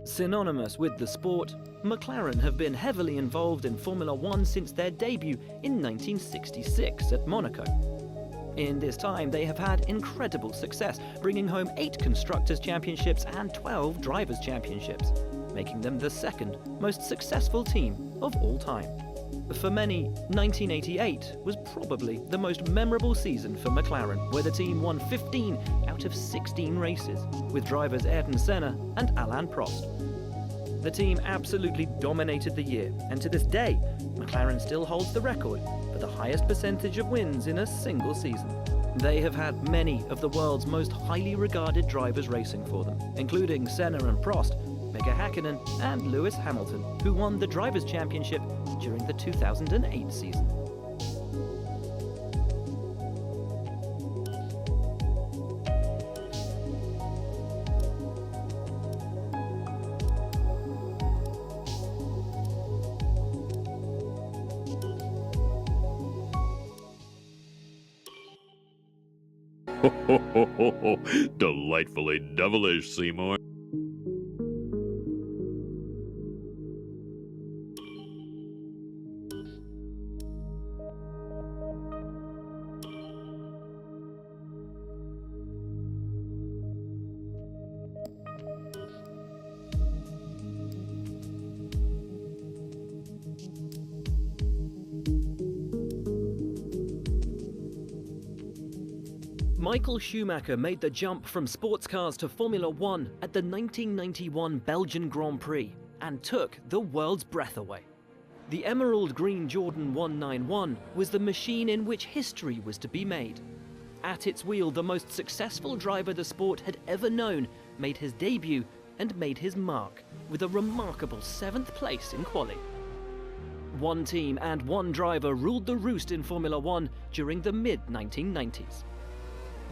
Synonymous with the sport, McLaren have been heavily involved in Formula One since their debut in 1966 at Monaco. In this time, they have had incredible success, bringing home 8 Constructors' Championships and 12 Drivers' Championships, making them the second most successful team of all time. For many, 1988 was probably the most memorable season for McLaren, where the team won 15 out of 16 races, with drivers Ayrton Senna and Alain Prost. The team absolutely dominated the year, and to this day, McLaren still holds the record for the highest percentage of wins in a single season. They have had many of the world's most highly regarded drivers racing for them, including Senna and Prost, Mika Hakkinen and Lewis Hamilton, who won the Drivers' Championship during the 2008 season. Ho ho ho ho ho! Delightfully devilish, Seymour. Michael Schumacher made the jump from sports cars to Formula One at the 1991 Belgian Grand Prix and took the world's breath away. The emerald green Jordan 191 was the machine in which history was to be made. At its wheel, the most successful driver the sport had ever known made his debut and made his mark with a remarkable 7th place in quali. One team and one driver ruled the roost in Formula One during the mid-1990s.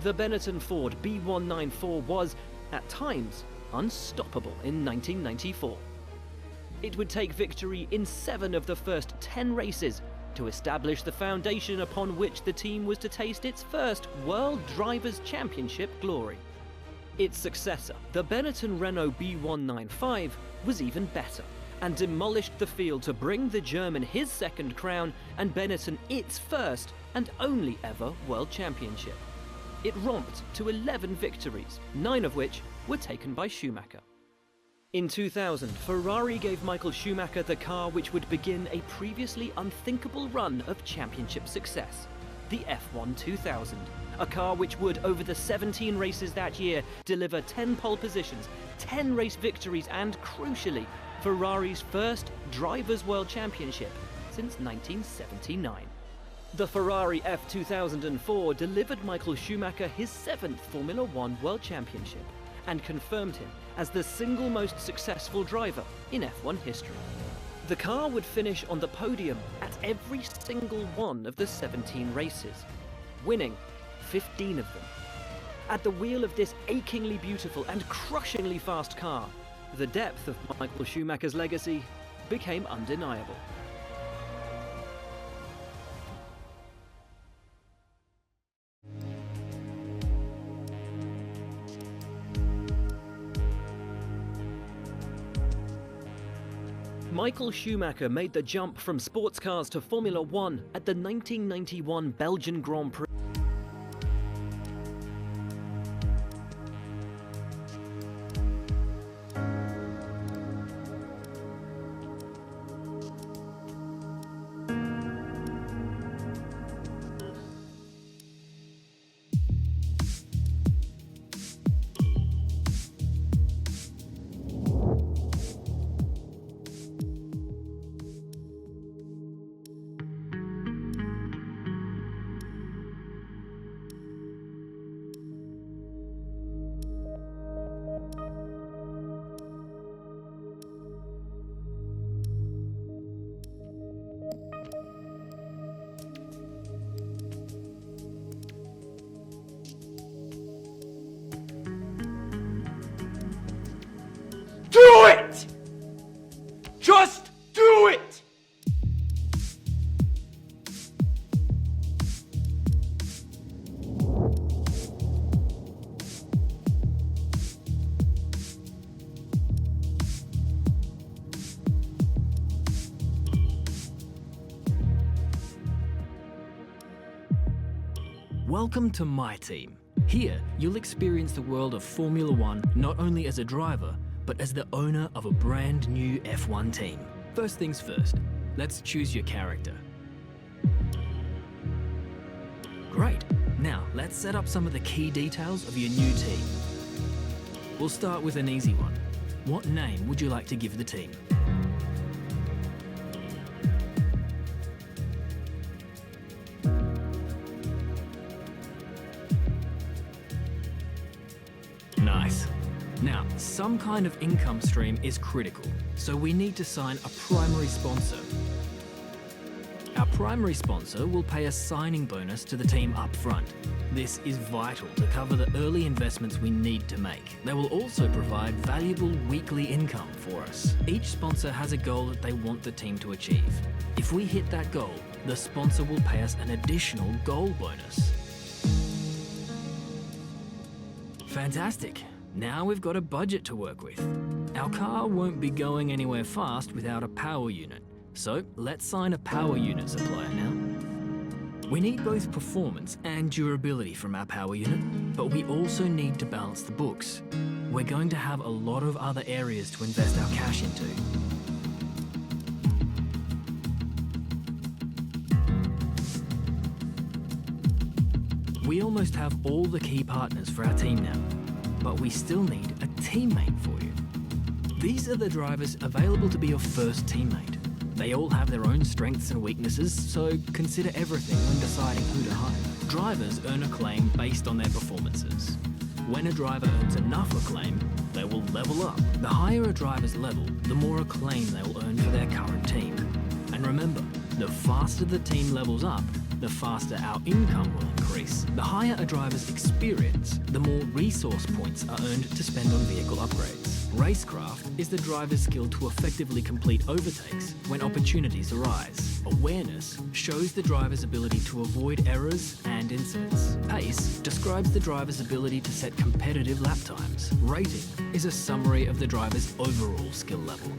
The Benetton Ford B194 was, at times, unstoppable in 1994. It would take victory in 7 of the first 10 races to establish the foundation upon which the team was to taste its first World Drivers' Championship glory. Its successor, the Benetton Renault B195, was even better and demolished the field to bring the German his second crown and Benetton its first and only ever World Championship. It romped to 11 victories, 9 of which were taken by Schumacher. In 2000, Ferrari gave Michael Schumacher the car which would begin a previously unthinkable run of championship success, the F1 2000, a car which would, over the 17 races that year, deliver 10 pole positions, 10 race victories and, crucially, Ferrari's first Drivers' World Championship since 1979. The Ferrari F2004 delivered Michael Schumacher his 7th Formula One World Championship and confirmed him as the single most successful driver in F1 history. The car would finish on the podium at every single one of the 17 races, winning 15 of them. At the wheel of this achingly beautiful and crushingly fast car, the depth of Michael Schumacher's legacy became undeniable. Michael Schumacher made the jump from sports cars to Formula One at the 1991 Belgian Grand Prix. Welcome to my team. Here, you'll experience the world of Formula One not only as a driver, but as the owner of a brand new F1 team. First things first, let's choose your character. Great. Now, let's set up some of the key details of your new team. We'll start with an easy one. What name would you like to give the team? Nice. Now, some kind of income stream is critical, so we need to sign a primary sponsor. Our primary sponsor will pay a signing bonus to the team up front. This is vital to cover the early investments we need to make. They will also provide valuable weekly income for us. Each sponsor has a goal that they want the team to achieve. If we hit that goal, the sponsor will pay us an additional goal bonus. Fantastic. Now we've got a budget to work with. Our car won't be going anywhere fast without a power unit. So let's sign a power unit supplier now. We need both performance and durability from our power unit, but we also need to balance the books. We're going to have a lot of other areas to invest our cash into. We almost have all the key partners for our team now, but we still need a teammate for you. These are the drivers available to be your first teammate. They all have their own strengths and weaknesses, so consider everything when deciding who to hire. Drivers earn acclaim based on their performances. When a driver earns enough acclaim, they will level up. The higher a driver's level, the more acclaim they will earn for their current team. And remember, the faster the team levels up, the faster our income will increase. The higher a driver's experience, the more resource points are earned to spend on vehicle upgrades. Racecraft is the driver's skill to effectively complete overtakes when opportunities arise. Awareness shows the driver's ability to avoid errors and incidents. Pace describes the driver's ability to set competitive lap times. Rating is a summary of the driver's overall skill level.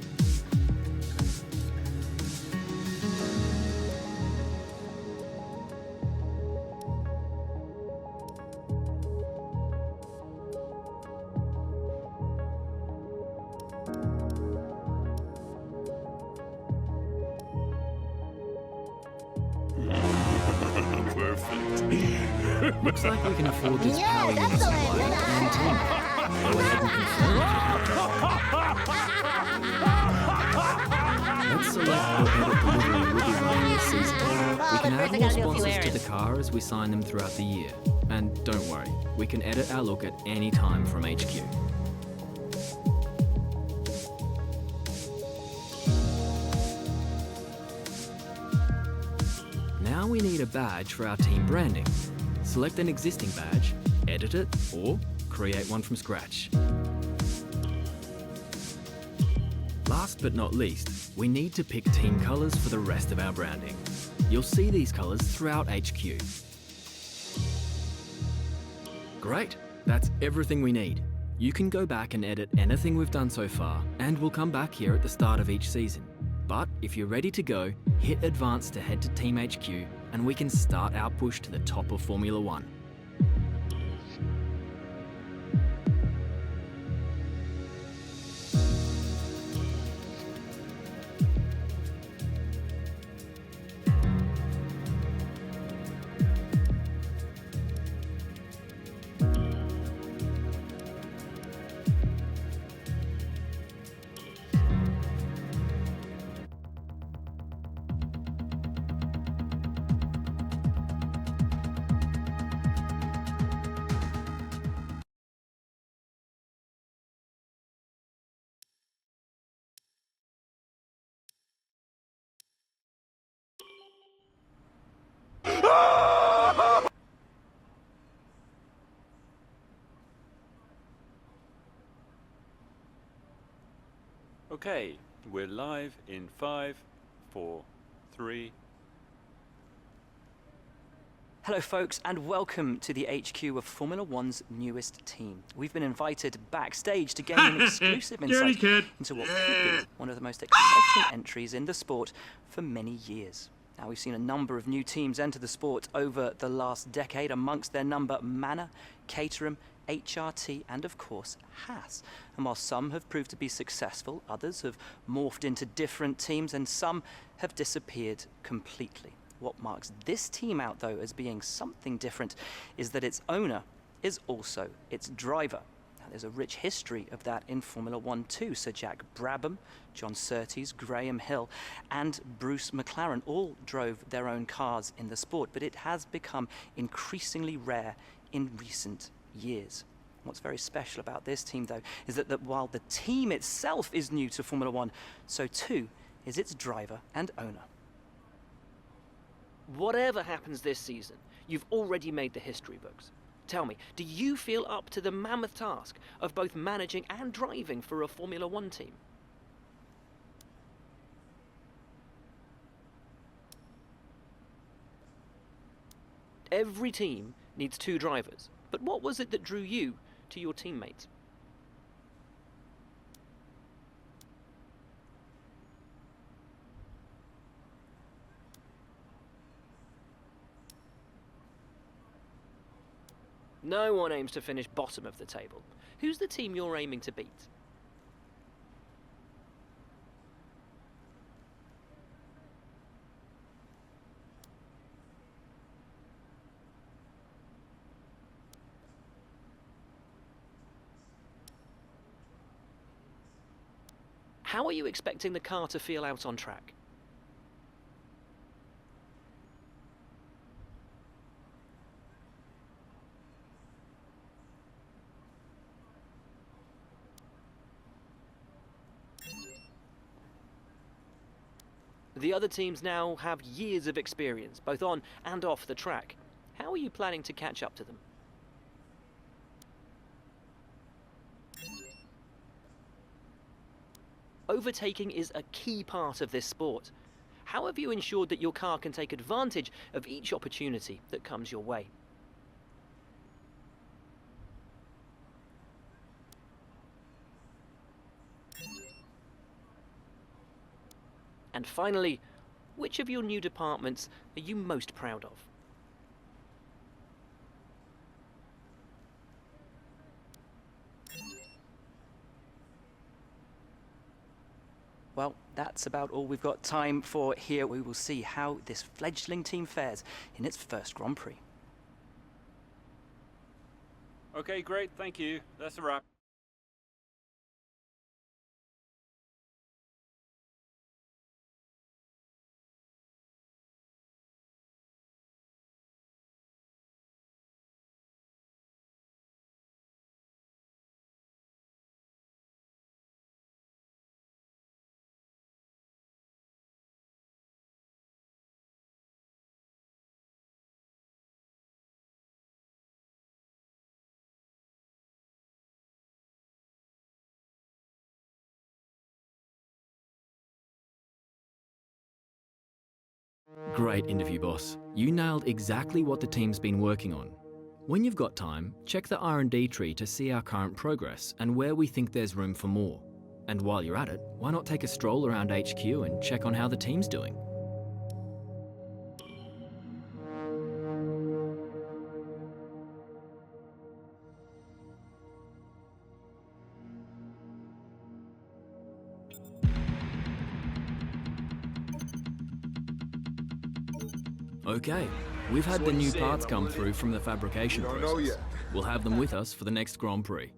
Looks like we can afford this power unit supply and team. Go ahead and confirm if you're happy. Let's select what edit delivery will be running this season. We can add more sponsors to the car as we sign them throughout the year. And don't worry, we can edit our look at any time from HQ. Now we need a badge for our team branding. Select an existing badge, edit it, or create one from scratch. Last but not least, we need to pick team colours for the rest of our branding. You'll see these colours throughout HQ. Great, that's everything we need. You can go back and edit anything we've done so far, and we'll come back here at the start of each season. But if you're ready to go, hit Advance to head to Team HQ, and we can start our push to the top of Formula One. Okay, we're live in 5, 4, 3. Hello folks, and welcome to the HQ of Formula One's newest team. We've been invited backstage to gain an exclusive insight into what could be one of the most exciting entries in the sport for many years. Now, we've seen a number of new teams enter the sport over the last decade, amongst their number Manor, Caterham, HRT and of course Haas. And while some have proved to be successful, others have morphed into different teams and some have disappeared completely. What marks this team out though as being something different is that its owner is also its driver. Now, there's a rich history of that in Formula One too. Sir Jack Brabham, John Surtees, Graham Hill and Bruce McLaren all drove their own cars in the sport, but it has become increasingly rare in recent years. What's very special about this team though is that while the team itself is new to Formula One, so too is its driver and owner. Whatever happens this season, you've already made the history books. Tell me, do you feel up to the mammoth task of both managing and driving for a Formula One team? Every team needs two drivers, but what was it that drew you to your teammates? No one aims to finish bottom of the table. Who's the team you're aiming to beat? How are you expecting the car to feel out on track? The other teams now have years of experience, both on and off the track. How are you planning to catch up to them? Overtaking is a key part of this sport. How have you ensured that your car can take advantage of each opportunity that comes your way? And finally, which of your new departments are you most proud of? Well, that's about all we've got time for here. We will see how this fledgling team fares in its first Grand Prix. Okay, great, thank you. That's a wrap. Great interview, boss. You nailed exactly what the team's been working on. When you've got time, check the R&D tree to see our current progress and where we think there's room for more. And while you're at it, why not take a stroll around HQ and check on how the team's doing? Okay, we've had the new parts come through from the fabrication process. We'll have them with us for the next Grand Prix.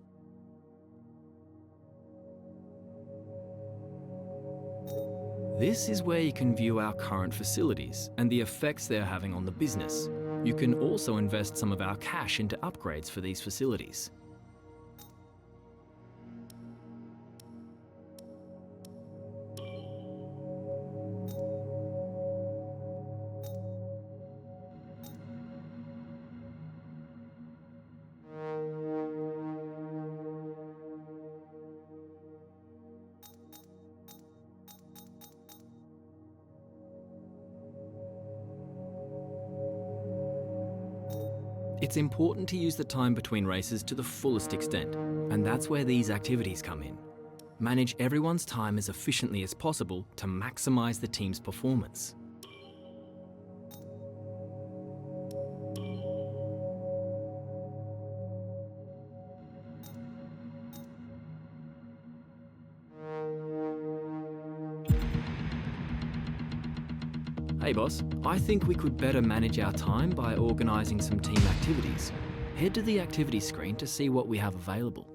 This is where you can view our current facilities and the effects they're having on the business. You can also invest some of our cash into upgrades for these facilities. It's important to use the time between races to the fullest extent, and that's where these activities come in. Manage everyone's time as efficiently as possible to maximize the team's performance. Hey boss, I think we could better manage our time by organising some team activities. Head to the activity screen to see what we have available.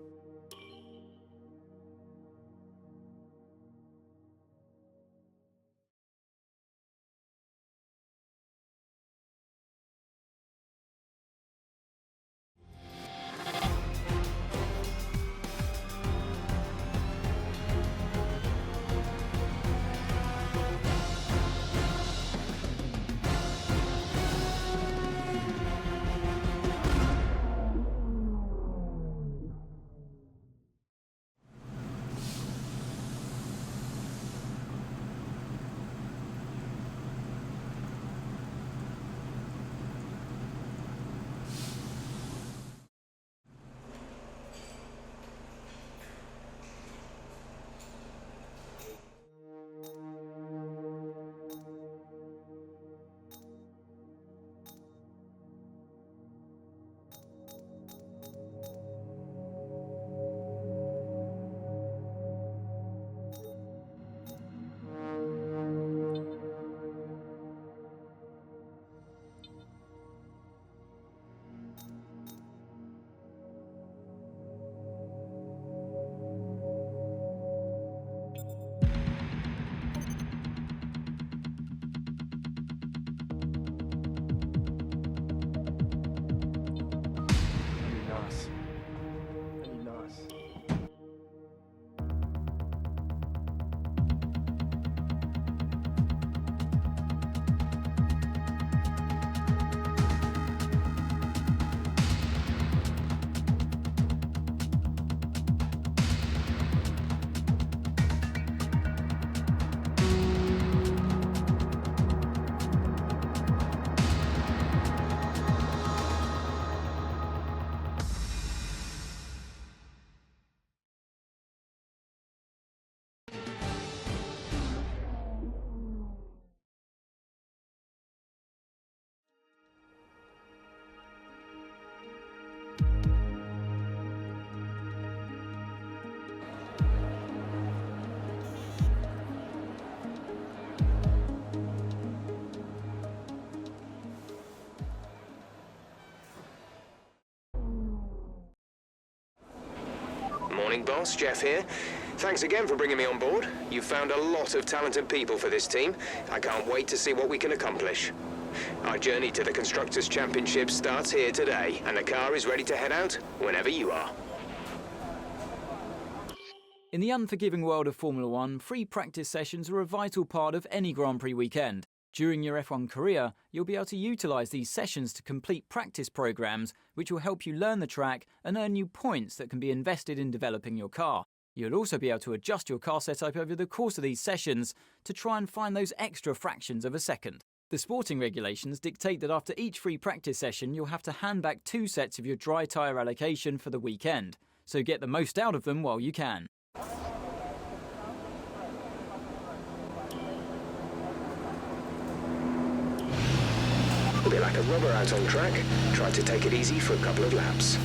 Morning, boss. Jeff here. Thanks again for bringing me on board. You've found a lot of talented people for this team. I can't wait to see what we can accomplish. Our journey to the Constructors' Championship starts here today, and the car is ready to head out whenever you are. In the unforgiving world of Formula One, free practice sessions are a vital part of any Grand Prix weekend. During your F1 career, you'll be able to utilise these sessions to complete practice programmes, which will help you learn the track and earn you points that can be invested in developing your car. You'll also be able to adjust your car setup over the course of these sessions to try and find those extra fractions of a second. The sporting regulations dictate that after each free practice session, you'll have to hand back 2 sets of your dry tyre allocation for the weekend, so get the most out of them while you can. A bit like a rubber out on track. Try to take it easy for a couple of laps.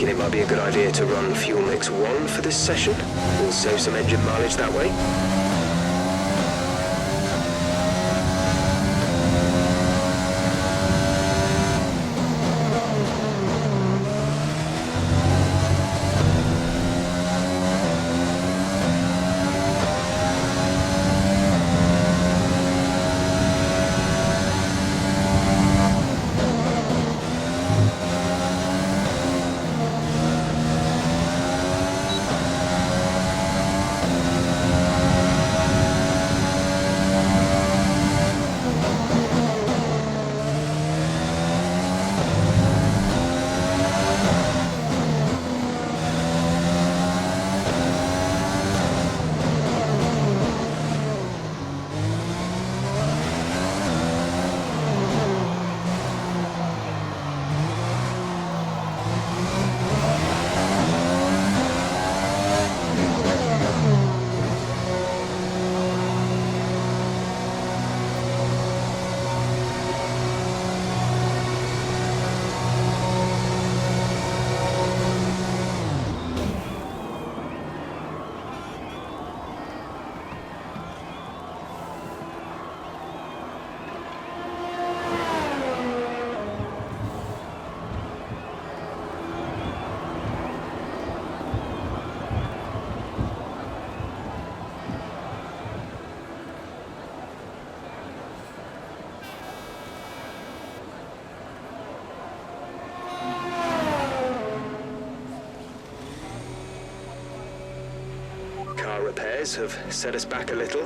thinking it might be a good idea to run Fuel Mix 1 for this session. We'll save some engine mileage that way. Car repairs have set us back a little.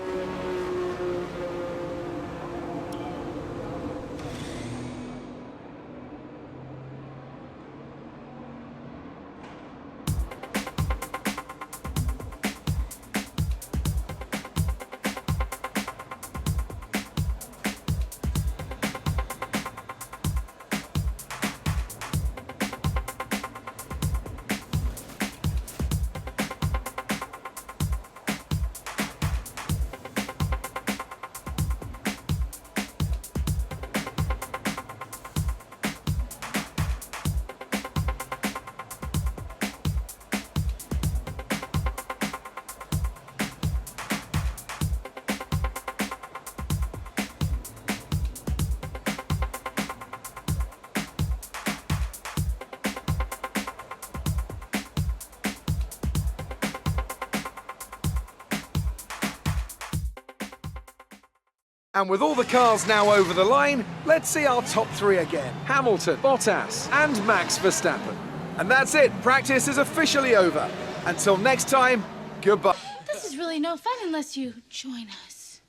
And with all the cars now over the line, let's see our top three again. Hamilton, Bottas, and Max Verstappen. And that's it. Practice is officially over. Until next time, goodbye. This is really no fun unless you join us.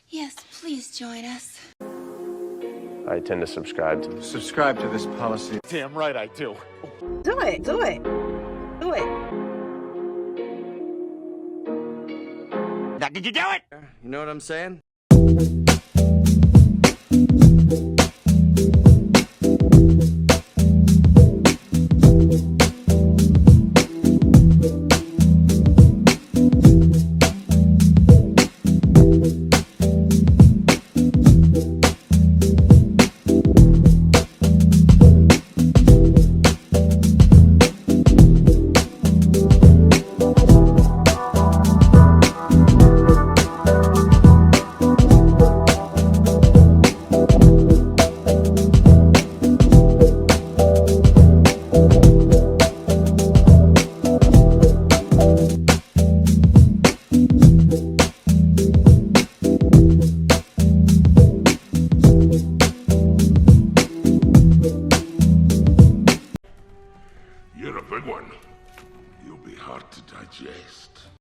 Yes, please join us. I tend to subscribe to this policy. Damn right I do. Do it, do it, do it. Now, did you do it? You know what I'm saying? You're a big one. You'll be hard to digest.